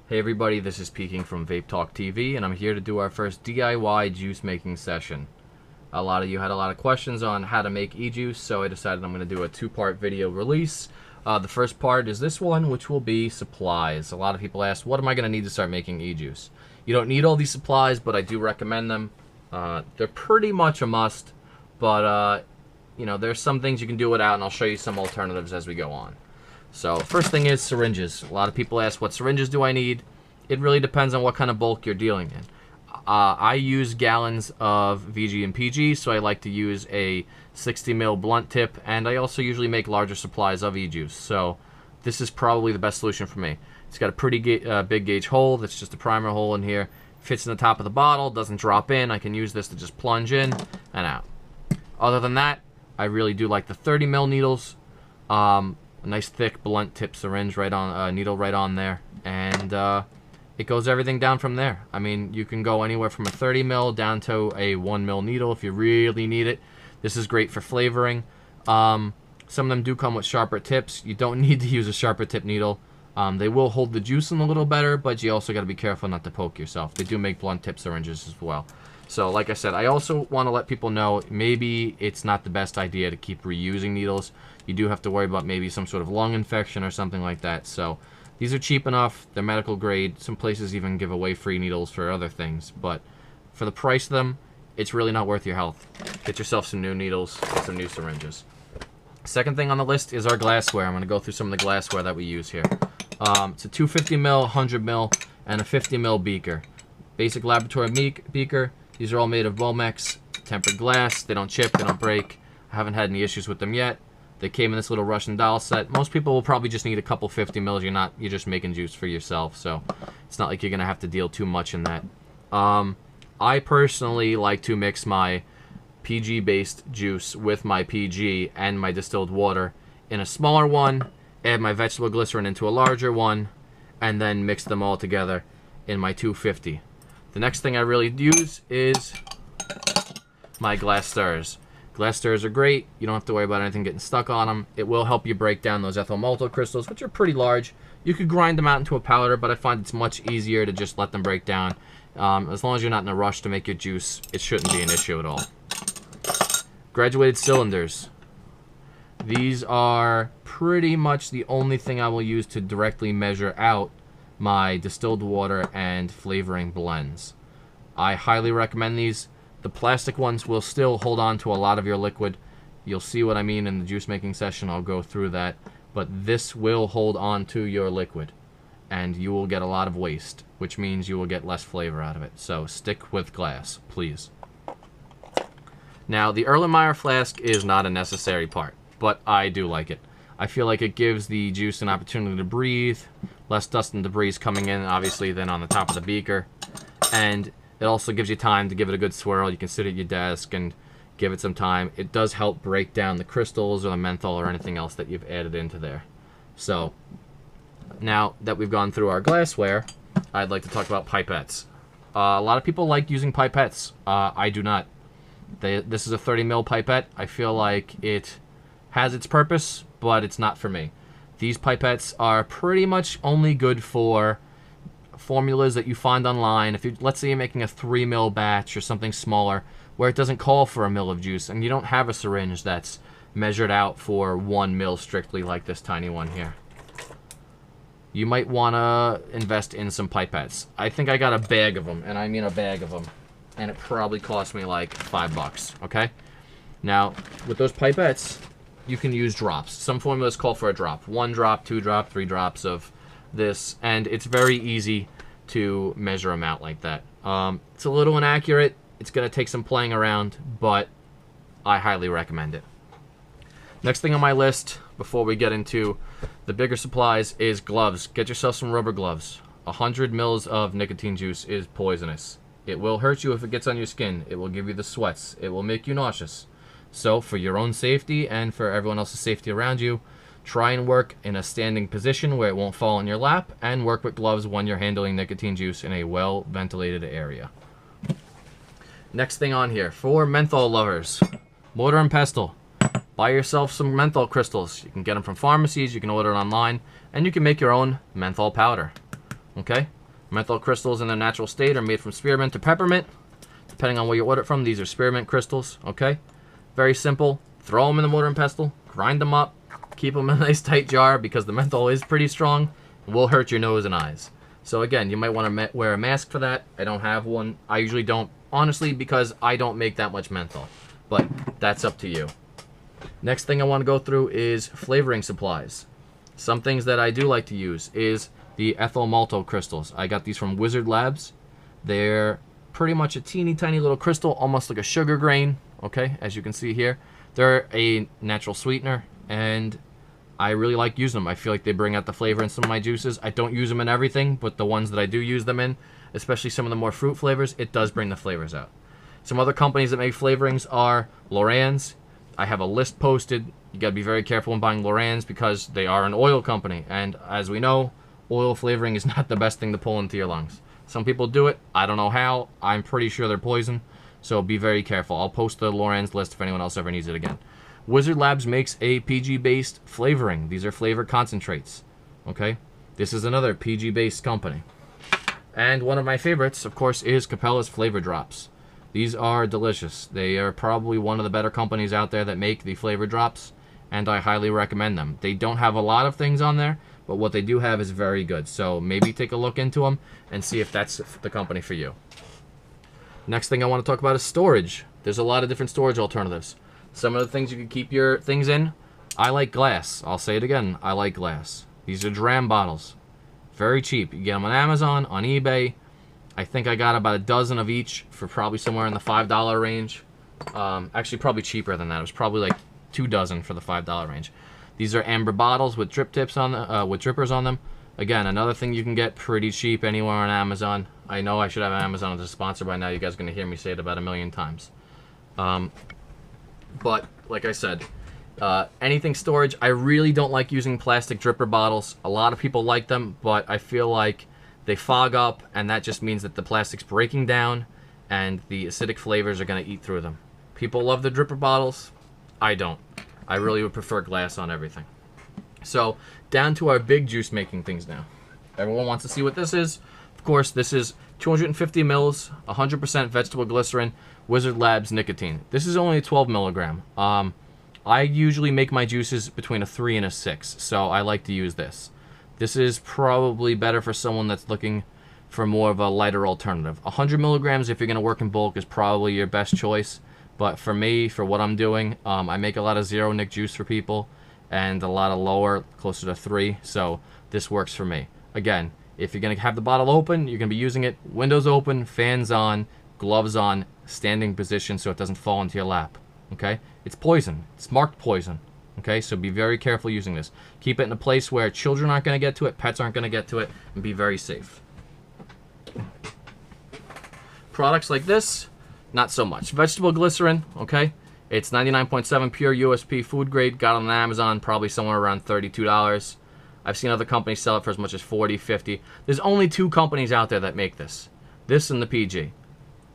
Hey everybody, this is Peking from Vape Talk TV, and I'm here to do our first DIY juice making session. A lot of you had a lot of questions on how to make e-juice, so I decided I'm going to do a two-part video release. The first part is this one, which will be supplies. A lot of people ask, what am I going to need to start making e-juice? You don't need all these supplies, but I do recommend them. They're pretty much a must, but you know, there's some things you can do without, and I'll show you some alternatives as we go on. So first thing is syringes. A lot of people ask, what syringes do I need? It really depends on what kind of bulk you're dealing in. I use gallons of VG and PG, so I like to use a 60 ml blunt tip, and I also usually make larger supplies of e-juice. So this is probably the best solution for me. It's got a pretty big gauge hole. That's just a primer hole in here. Fits in the top of the bottle, doesn't drop in. I can use this to just plunge in and out. Other than that, I really do like the 30 ml needles. A nice thick blunt tip syringe right on needle right on there, and it goes everything down from there. I mean, you can go anywhere from a 30 ml down to a 1 ml needle if you really need it. This is great for flavoring. Some of them do come with sharper tips. You don't need to use a sharper tip needle. They will hold the juice in a little better, but you also got to be careful not to poke yourself. They do make blunt tip syringes as well. So like I said, I also want to let people know maybe it's not the best idea to keep reusing needles. You do have to worry about maybe some sort of lung infection or something like that. So these are cheap enough. They're medical grade. Some places even give away free needles for other things. But for the price of them, it's really not worth your health. Get yourself some new needles, some new syringes. Second thing on the list is our glassware. I'm going to go through some of the glassware that we use here. It's a 250 ml, 100 ml, and a 50 ml beaker. Basic laboratory beaker. These are all made of Bomex, tempered glass. They don't chip, they don't break. I haven't had any issues with them yet. They came in this little Russian doll set. Most people will probably just need a couple 50 mils. You're just making juice for yourself, so it's not like you're gonna have to deal too much in that. I personally like to mix my PG-based juice with my PG and my distilled water in a smaller one, add my vegetable glycerin into a larger one, and then mix them all together in my 250. The next thing I really use is my glass stirrers. Glass stirrers are great. You don't have to worry about anything getting stuck on them. It will help you break down those ethyl maltol crystals, which are pretty large. You could grind them out into a powder, but I find it's much easier to just let them break down. As long as you're not in a rush to make your juice, it shouldn't be an issue at all. Graduated cylinders. These are pretty much the only thing I will use to directly measure out my distilled water and flavoring blends. I highly recommend these. The plastic ones will still hold on to a lot of your liquid. You'll see what I mean in the juice making session. I'll go through that. But this will hold on to your liquid, and you will get a lot of waste, which means you will get less flavor out of it. So stick with glass, please. Now, the Erlenmeyer flask is not a necessary part, but I do like it. I feel like it gives the juice an opportunity to breathe, less dust and debris coming in, obviously, than on the top of the beaker. And it also gives you time to give it a good swirl. You can sit at your desk and give it some time. It does help break down the crystals or the menthol or anything else that you've added into there. So, now that we've gone through our glassware, I'd like to talk about pipettes. A lot of people like using pipettes. I do not. This is a 30 ml pipette. I feel like it has its purpose, but it's not for me. These pipettes are pretty much only good for formulas that you find online. If you, let's say you're making a 3 ml batch or something smaller where it doesn't call for a ml of juice and you don't have a syringe that's measured out for 1 ml strictly like this tiny one here, you might want to invest in some pipettes. I think I got a bag of them, and I mean a bag of them, and it probably cost me like $5, okay? Now, with those pipettes, you can use drops. Some formulas call for a drop. 1 drop, 2 drop, 3 drops of this, and it's very easy to measure them out like that. It's a little inaccurate. It's going to take some playing around, but I highly recommend it. Next thing on my list, before we get into the bigger supplies, is gloves. Get yourself some rubber gloves. 100 mils of nicotine juice is poisonous. It will hurt you if it gets on your skin. It will give you the sweats. It will make you nauseous. So for your own safety and for everyone else's safety around you, try and work in a standing position where it won't fall in your lap, and work with gloves when you're handling nicotine juice in a well-ventilated area. Next thing on here, for menthol lovers, mortar and pestle. Buy yourself some menthol crystals. You can get them from pharmacies, you can order it online, and you can make your own menthol powder. Okay? Menthol crystals in their natural state are made from spearmint or peppermint. Depending on where you order it from, these are spearmint crystals. Okay? Very simple. Throw them in the mortar and pestle. Grind them up. Keep them in a nice tight jar because the menthol is pretty strong and will hurt your nose and eyes. So again, you might want to wear a mask for that. I don't have one. I usually don't, honestly, because I don't make that much menthol. But that's up to you. Next thing I want to go through is flavoring supplies. Some things that I do like to use is the ethyl maltol crystals. I got these from Wizard Labs. They're pretty much a teeny tiny little crystal, almost like a sugar grain, okay, as you can see here. They're a natural sweetener, and I really like using them. I feel like they bring out the flavor in some of my juices. I don't use them in everything, but the ones that I do use them in, especially some of the more fruit flavors, it does bring the flavors out. Some other companies that make flavorings are Loran's. I have a list posted. You gotta be very careful when buying Loran's because they are an oil company, and as we know, oil flavoring is not the best thing to pull into your lungs. Some people do it. I don't know how. I'm pretty sure they're poison, so be very careful. I'll post the Loran's list if anyone else ever needs it again. Wizard Labs makes a PG-based flavoring. These are flavor concentrates, okay? This is another PG-based company. And one of my favorites, of course, is Capella's Flavor Drops. These are delicious. They are probably one of the better companies out there that make the flavor drops, and I highly recommend them. They don't have a lot of things on there, but what they do have is very good. So maybe take a look into them and see if that's the company for you. Next thing I want to talk about is storage. There's a lot of different storage alternatives. Some of the things you can keep your things in, I like glass. I'll say it again, I like glass. These are dram bottles. Very cheap. You get them on Amazon, on eBay. I think I got about a dozen of each for probably somewhere in the $5 range. Actually, probably cheaper than that. It was probably like 2 dozen for the $5 range. These are amber bottles with drip tips on the, with drippers on them. Again, another thing you can get pretty cheap anywhere on Amazon. I know I should have Amazon as a sponsor by now. You guys are going to hear me say it about 1,000,000 times. But like I said, anything storage, I really don't like using plastic dripper bottles. A lot of people like them, but I feel like they fog up, and that just means that the plastic's breaking down and the acidic flavors are going to eat through them. People love the dripper bottles. I don't. I really would prefer glass on everything. So down to our big juice making things now. Everyone wants to see what this is. Of course, this is 250 mils, 100% vegetable glycerin, Wizard Labs nicotine. This is only a 12 milligram. I usually make my juices between a 3 and a 6, so I like to use this. This is probably better for someone that's looking for more of a lighter alternative. 100 milligrams, if you're going to work in bulk, is probably your best choice. But for me, for what I'm doing, I make a lot of 0 nic juice for people and a lot of lower, closer to 3. So this works for me. Again, if you're going to have the bottle open, you're going to be using it windows open, fans on, gloves on, standing position so it doesn't fall into your lap. Okay? It's poison. It's marked poison. Okay, so be very careful using this. Keep it in a place where children aren't going to get to it, pets aren't going to get to it, and be very safe. Products like this, not so much. Vegetable glycerin, okay? It's 99.7 pure USP food grade. Got on Amazon, probably somewhere around $32. I've seen other companies sell it for as much as $40, $50. There's only 2 companies out there that make this. This and the PG.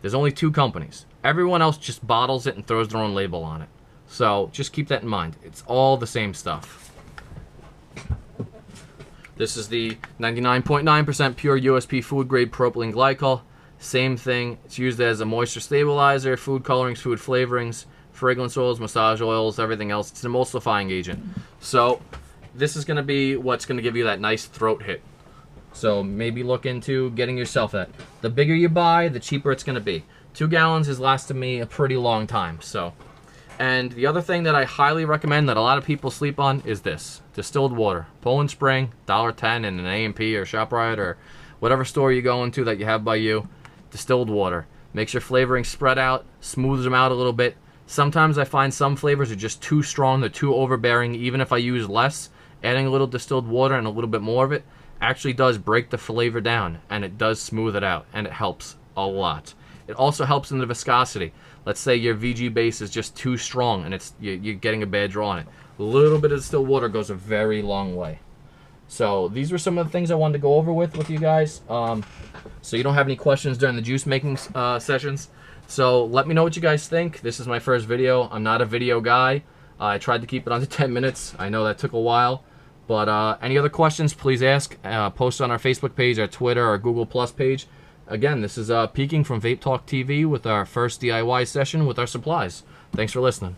There's only 2 companies. Everyone else just bottles it and throws their own label on it. So just keep that in mind. It's all the same stuff. This is the 99.9% pure USP food grade propylene glycol. Same thing. It's used as a moisture stabilizer, food colorings, food flavorings, fragrance oils, massage oils, everything else. It's an emulsifying agent. So this is going to be what's going to give you that nice throat hit. So maybe look into getting yourself that. The bigger you buy, the cheaper it's going to be. 2 gallons has lasted me a pretty long time. So. And the other thing that I highly recommend that a lot of people sleep on is this. Distilled water. Poland Spring, $1.10 in an A&P or ShopRite or whatever store you go into that you have by you. Distilled water. Makes your flavoring spread out, smooths them out a little bit. Sometimes I find some flavors are just too strong, they're too overbearing. Even if I use less, adding a little distilled water and a little bit more of it actually does break the flavor down, and it does smooth it out, and it helps a lot. It also helps in the viscosity. Let's say your VG base is just too strong and you're getting a bad draw on it. A little bit of distilled water goes a very long way. So these were some of the things I wanted to go over with you guys. So you don't have any questions during the juice making sessions. So let me know what you guys think. This is my first video. I'm not a video guy. I tried to keep it under 10 minutes. I know that took a while. But any other questions, please ask. Post on our Facebook page, our Twitter, our Google Plus page. Again, this is Peeking from Vape Talk TV with our first DIY session with our supplies. Thanks for listening.